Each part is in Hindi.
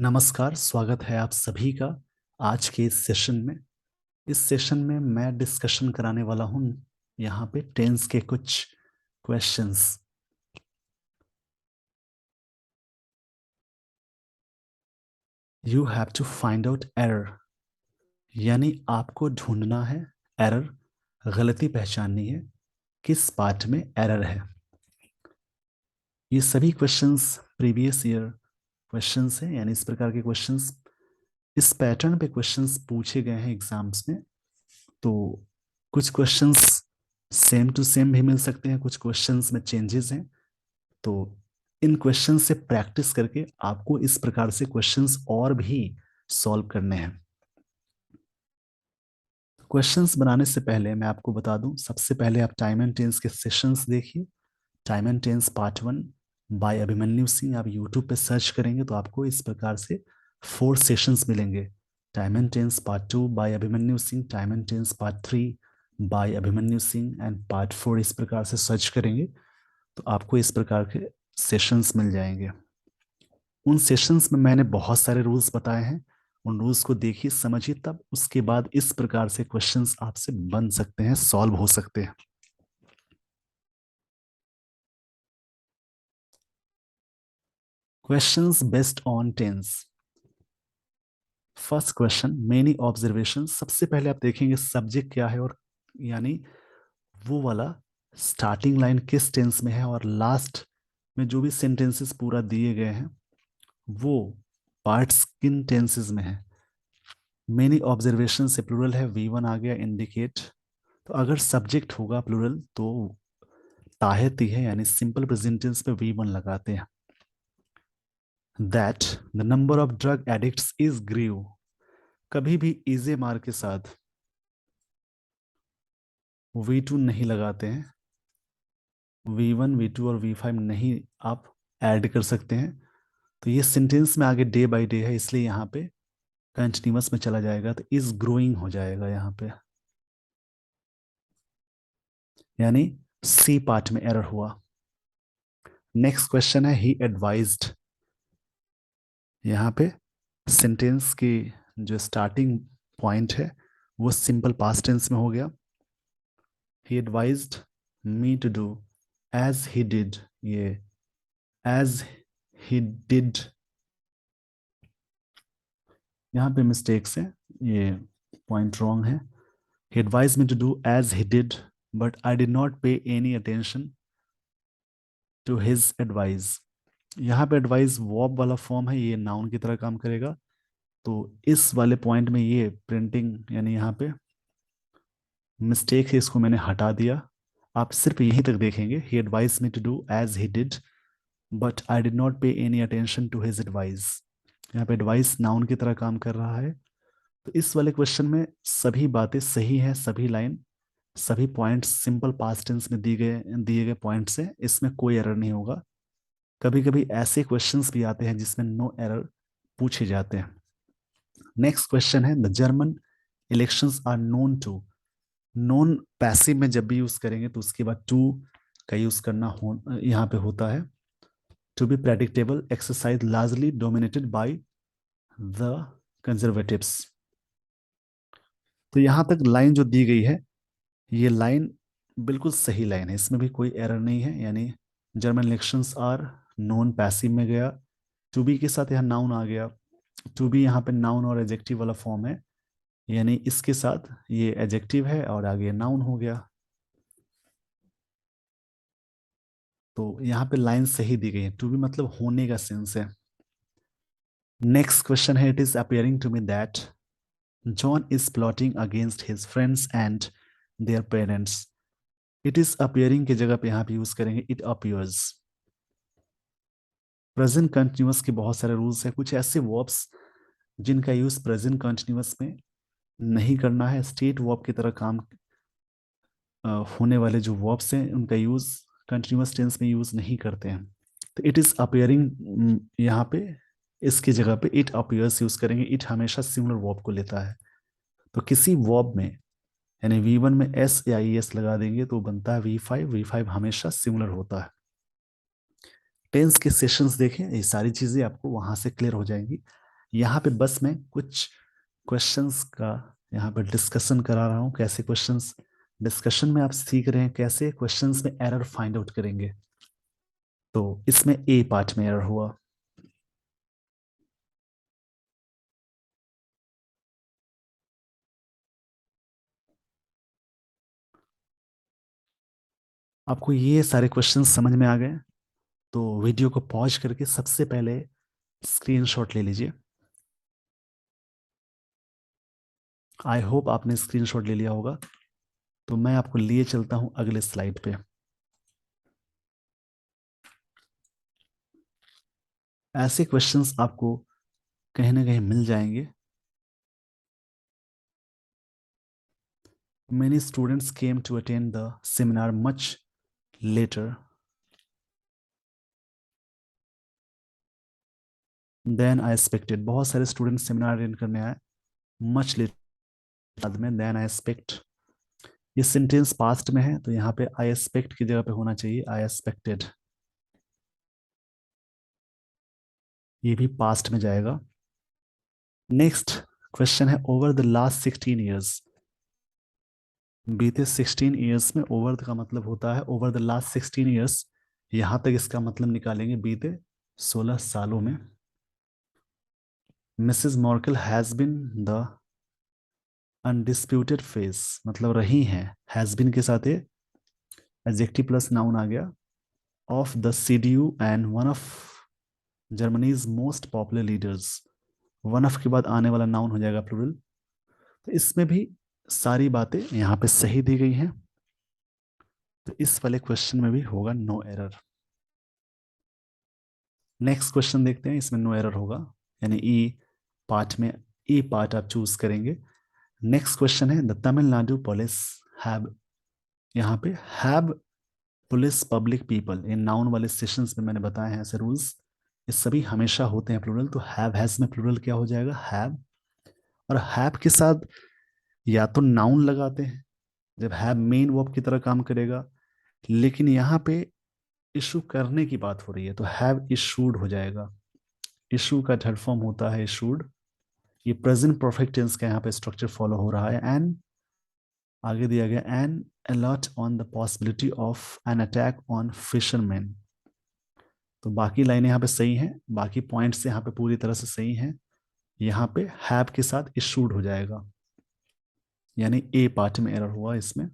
नमस्कार, स्वागत है आप सभी का आज के इस सेशन में। इस सेशन में मैं डिस्कशन कराने वाला हूं यहाँ पे टेंस के कुछ questions. You have to find out error, यानी आपको ढूंढना है एरर, गलती पहचाननी है, किस पार्ट में एरर है। ये सभी क्वेश्चंस प्रीवियस ईयर क्वेश्चंस हैं, यानी इस प्रकार के क्वेश्चंस, इस पैटर्न पे क्वेश्चंस पूछे गए हैं एग्जाम्स में। तो कुछ क्वेश्चंस सेम टू सेम भी मिल सकते हैं, कुछ क्वेश्चंस में चेंजेस हैं। तो इन क्वेश्चंस से प्रैक्टिस करके आपको इस प्रकार से क्वेश्चंस और भी सॉल्व करने हैं। क्वेश्चंस बनाने से पहले मैं आपको बता दूं, सबसे पहले आप टाइम एंड टेंस के सेशंस देखिए। Time and tense part 1 by Abhimanyu Singh, आप यूट्यूब पे सर्च करेंगे तो आपको इस प्रकार से 4 सेशंस मिलेंगे। Time and tense part 2 by Abhimanyu Singh, time and tense part 3 by Abhimanyu Singh and part 4, इस प्रकार से सर्च करेंगे तो आपको इस प्रकार के सेशंस मिल जाएंगे। उन सेशंस में मैंने बहुत सारे रूल्स बताए हैं, उन रूल्स को देखिए, समझिए, तब उसके बाद इस प्रकार से क्वेश्चंस आपसे बन सकते हैं, सॉल्व हो सकते हैं। Questions based on tense. First question, many observation. सबसे पहले आप देखेंगे सब्जेक्ट क्या है, और यानी वो वाला स्टार्टिंग लाइन किस टेंस में है, और लास्ट में जो भी सेंटेंसेस पूरा दिए गए हैं वो पार्ट्स किन टेंसेस में है। मेनी ऑब्जर्वेशन से प्लूरल है, V1 आ गया, इंडिकेट। तो अगर सब्जेक्ट होगा प्लूरल तो ताहती है, यानी सिंपल प्रेजेंट टेंस पे V1 लगाते हैं। That the number of drug addicts is grave, कभी भी इजे मार के साथ V2 नहीं लगाते हैं। V1, V2 और V5 नहीं आप ऐड कर सकते हैं। तो ये सेंटेंस में आगे डे बाय डे है, इसलिए यहाँ पे कंटिन्यूअस में चला जाएगा, तो इज ग्रोइंग हो जाएगा यहाँ पे, यानी सी पार्ट में एरर हुआ। नेक्स्ट क्वेश्चन है ही एडवाइज्ड। यहाँ पे सेंटेंस की जो स्टार्टिंग पॉइंट है वो सिंपल पास्ट टेंस में हो गया। He advised me to do as he did, ये एज ही डिड यहाँ पे मिस्टेक्स है, ये पॉइंट रॉन्ग है। He advise me to do as he did but I did not pay any attention to his advice. यहाँ पे एडवाइस वर्ब वाला फॉर्म है, ये नाउन की तरह काम करेगा। तो इस वाले पॉइंट में ये प्रिंटिंग, यानी यहाँ पे मिस्टेक है, इसको मैंने हटा दिया। आप सिर्फ यहीं तक देखेंगे, he advise me to do as he did but I did not pay any attention to his advice. यहाँ पे एडवाइस नाउन की तरह काम कर रहा है। तो इस वाले क्वेश्चन में सभी बातें सही हैं, सभी लाइन, सभी पॉइंट्स सिंपल पास्ट टेंस में दिए गए पॉइंट्स हैं, इसमें कोई एरर नहीं होगा। कभी कभी ऐसे क्वेश्चंस भी आते हैं जिसमें नो एरर पूछे जाते हैं। नेक्स्ट क्वेश्चन है the German elections are known to. Known passive में जब भी यूज करेंगे तो उसके बाद टू का यूज करना यहाँ पे होता है। To be predictable, exercise largely dominated by the conservatives. तो यहाँ तक लाइन जो दी गई है, ये लाइन बिल्कुल सही लाइन है, इसमें भी कोई एरर नहीं है। यानी German elections are known passive में गया, टू बी के साथ यहाँ नाउन आ गया। टू बी यहाँ पे नाउन और एडजेक्टिव वाला फॉर्म है, यानी इसके साथ ये एडजेक्टिव है और आगे नाउन हो गया। तो यहाँ पे लाइन सही दी गई है, टू बी मतलब होने का सेंस है। नेक्स्ट क्वेश्चन है it is appearing to me that John is plotting against his friends and their parents. It is appearing की जगह पे यहाँ पे यूज करेंगे इट अपियर्स। प्रेजेंट कंटिन्यूअस के बहुत सारे रूल्स हैं, कुछ ऐसे वर्ब्स जिनका यूज प्रेजेंट कंटिन्यूअस में नहीं करना है, स्टेट वर्ब की तरह काम होने वाले जो वर्ब्स हैं उनका यूज कंटिन्यूअस टेंस में यूज नहीं करते हैं। तो इट इज अपियरिंग यहाँ पे इसकी जगह पे इट अपियर्स यूज करेंगे। इट हमेशा सिंगुलर वर्ब को लेता है, तो किसी वर्ब में यानी V1 में S या ES लगा देंगे तो बनता है V5। V5 हमेशा सिंगुलर होता है। टेंस के सेशंस देखें, ये सारी चीजें आपको वहां से क्लियर हो जाएंगी। यहाँ पे बस मैं कुछ क्वेश्चंस का यहाँ पे डिस्कशन करा रहा हूँ, कैसे क्वेश्चंस डिस्कशन में आप सीख रहे हैं कैसे क्वेश्चंस में एरर फाइंड आउट करेंगे। तो इसमें ए पार्ट में एरर हुआ। आपको ये सारे क्वेश्चंस समझ में आ गए? तो वीडियो को पॉज करके सबसे पहले स्क्रीनशॉट ले लीजिए। आई होप आपने स्क्रीनशॉट ले लिया होगा। तो मैं आपको लिए चलता हूं अगले स्लाइड पे। ऐसे क्वेश्चंस आपको कहीं ना कहीं मिल जाएंगे। Many students came to attend the seminar much later than I expected. बहुत सारे स्टूडेंट सेमिनार अटेंड करने आए मच लेटर बाद में देन आई एक्सपेक्ट। ये सेंटेंस पास्ट में है तो यहाँ पे आई एक्सपेक्ट की जगह पे होना चाहिए आई एक्सपेक्टेड। ये भी पास्ट में जाएगा। नेक्स्ट क्वेश्चन है ओवर द लास्ट 16 ईयर्स। बीते 16 ईयर्स में ओवर का मतलब होता है ओवर द लास्ट 16 ईयर्स। यहां तक इसका मतलब निकालेंगे बीते 16 सालों में। Mrs मॉर्कल has been the undisputed face मतलब रही हैं। हैज बिन के साथ एडजेक्टिव प्लस नाउन आ गया of the CDU and one of Germany's most popular leaders. One of के बाद आने वाला नाउन हो जाएगा प्लूरल। तो इसमें भी सारी बातें यहाँ पे सही दी गई हैं। तो इस वाले क्वेश्चन में भी होगा नो एरर। नेक्स्ट क्वेश्चन देखते हैं, इसमें नो एरर होगा यानी ई पार्ट में ई पार्ट आप चूज करेंगे। नेक्स्ट क्वेश्चन है द तमिलनाडु पुलिस हैव। यहाँ पे have police public people in noun वाले सेशंस में मैंने बताए हैं ऐसे रूल्स। ये सभी हमेशा होते हैं प्लूरल। तो हैव हैज में प्लूरल क्या हो जाएगा हैव। और हैव के साथ या तो नाउन लगाते हैं जब हैव मेन वर्ब की तरह काम करेगा, लेकिन यहाँ पे इशू करने की बात हो रही है तो हैव इशूड हो जाएगा। इशू का थर्ड फॉर्म होता है इशूड। ये प्रेजेंट परफेक्ट टेंस का यहाँ पे स्ट्रक्चर फॉलो हो रहा है। एंड आगे दिया गया and alert on the possibility of an attack on fisherman. तो बाकी लाइनें यहाँ पे सही हैं, बाकी पॉइंट्स यहाँ पे पूरी तरह से सही हैं। यहाँ पे हैव के साथ इशूड हो जाएगा यानी ए पार्ट में एरर हुआ इसमें।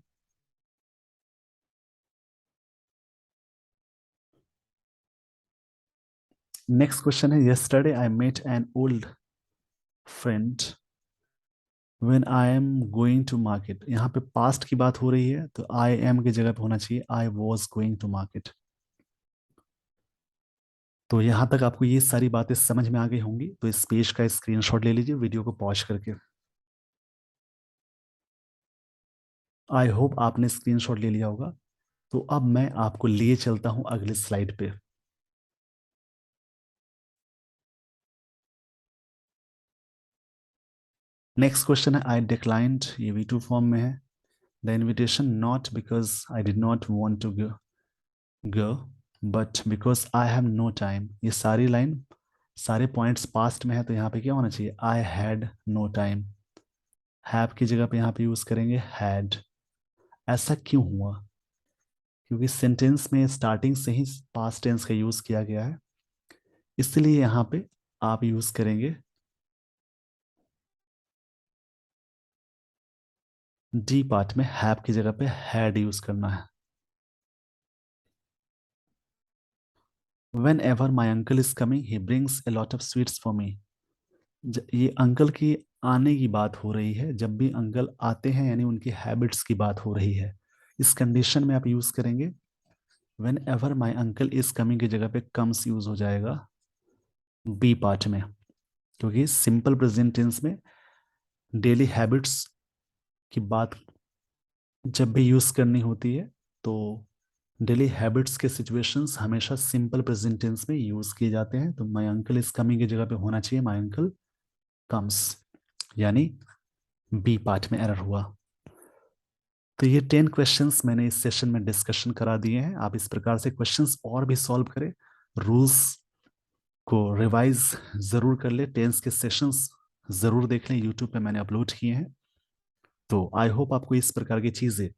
नेक्स्ट क्वेश्चन है yesterday I met an old friend when I am going to market. यहाँ पे पास्ट की बात हो रही है तो आई एम की जगह पे होना चाहिए I was going to market. तो यहाँ तक आपको ये सारी बातें समझ में आ गई होंगी। तो इस पेज का स्क्रीनशॉट ले लीजिए वीडियो को पॉज करके। आई होप आपने स्क्रीनशॉट ले लिया होगा। तो अब मैं आपको लिए चलता हूं अगले स्लाइड पे। नेक्स्ट क्वेश्चन है आई डिक्लाइंड। ये V2 फॉर्म में है। The invitation not because I did not want to go but because I have no time. ये सारी लाइन सारे पॉइंट्स पास्ट में है तो यहाँ पे क्या होना चाहिए I had no time. Have की जगह पे यहाँ पे यूज करेंगे हैड। ऐसा क्यों हुआ? क्योंकि सेंटेंस में स्टार्टिंग से ही पास्ट टेंस का यूज किया गया है, इसलिए यहाँ पे आप यूज करेंगे डी पार्ट में हैव की जगह पे हैड यूज करना है। When ever my uncle is coming he brings a lot of sweets for me. ये अंकल की आने की बात हो रही है। जब भी अंकल आते हैं यानी उनकी हैबिट्स की बात हो रही है। इस कंडीशन में आप यूज करेंगे when ever my uncle is coming की जगह पे कम्स यूज हो जाएगा बी पार्ट में। क्योंकि सिंपल प्रेजेंट टेंस में डेली हैबिट्स की बात जब भी यूज करनी होती है तो डेली हैबिट्स के सिचुएशंस हमेशा सिंपल प्रेजेंट टेंस में यूज किए जाते हैं। तो माई अंकल इज कमिंग की जगह पे होना चाहिए माई अंकल कम्स यानी बी पार्ट में एरर हुआ। तो ये 10 क्वेश्चंस मैंने इस सेशन में डिस्कशन करा दिए हैं। आप इस प्रकार से क्वेश्चंस और भी सॉल्व करें। रूल्स को रिवाइज ज़रूर कर ले, टेंस के सेशंस ज़रूर देख लें, यूट्यूब पे मैंने अपलोड किए हैं। तो आई होप आपको इस प्रकार की चीज़ें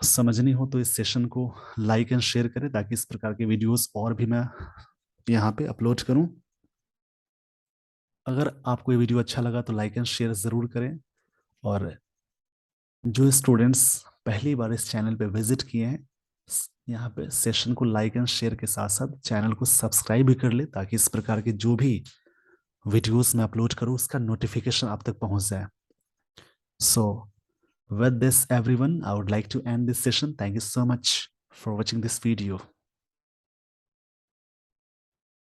समझनी हो तो इस सेशन को लाइक एंड शेयर करें, ताकि इस प्रकार के वीडियोस और भी मैं यहाँ पे अपलोड करूँ। अगर आपको ये वीडियो अच्छा लगा तो लाइक एंड शेयर ज़रूर करें, और जो स्टूडेंट्स पहली बार इस चैनल पे विजिट किए हैं, यहाँ पे सेशन को लाइक एंड शेयर के साथ साथ चैनल को सब्सक्राइब भी कर ले, ताकि इस प्रकार के जो भी वीडियोस मैं अपलोड करूँ उसका नोटिफिकेशन आप तक पहुँच जाए। सो with this everyone, I would like to end this session. Thank you so much for watching this video.